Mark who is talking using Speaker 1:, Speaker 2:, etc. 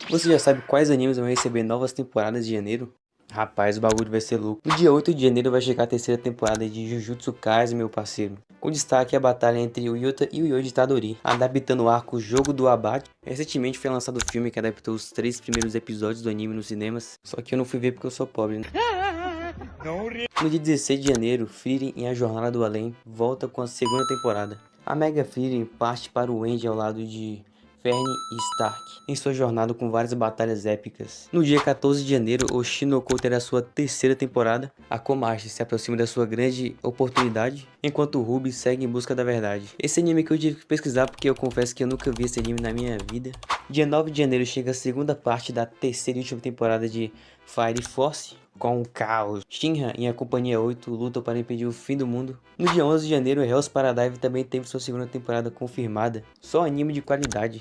Speaker 1: Você já sabe quais animes vão receber novas temporadas de janeiro? Rapaz, o bagulho vai ser louco. No dia 8 de janeiro vai chegar a terceira temporada de Jujutsu Kaisen, meu parceiro. Com destaque a batalha entre o Yuta e o Yoji Tadori, adaptando o arco Jogo do Abate. Recentemente foi lançado o filme que adaptou os 3 primeiros episódios do anime nos cinemas, só que eu não fui ver porque eu sou pobre, né? No dia 16 de janeiro, Frieren e a Jornada do Além volta com a segunda temporada. A Mega Frieren parte para o End ao lado de Fern e Stark, em sua jornada com várias batalhas épicas. No dia 14 de janeiro, o Shinoko terá sua terceira temporada. A Komachi se aproxima da sua grande oportunidade, enquanto o Ruby segue em busca da verdade. Esse anime que eu tive que pesquisar porque eu confesso que eu nunca vi esse anime na minha vida. Dia 9 de janeiro chega a segunda parte da terceira e última temporada de Fire Force, com o caos. Shinra e a Companhia 8 lutam para impedir o fim do mundo. No dia 11 de janeiro, Hell's Paradise também teve sua segunda temporada confirmada. Só anime de qualidade.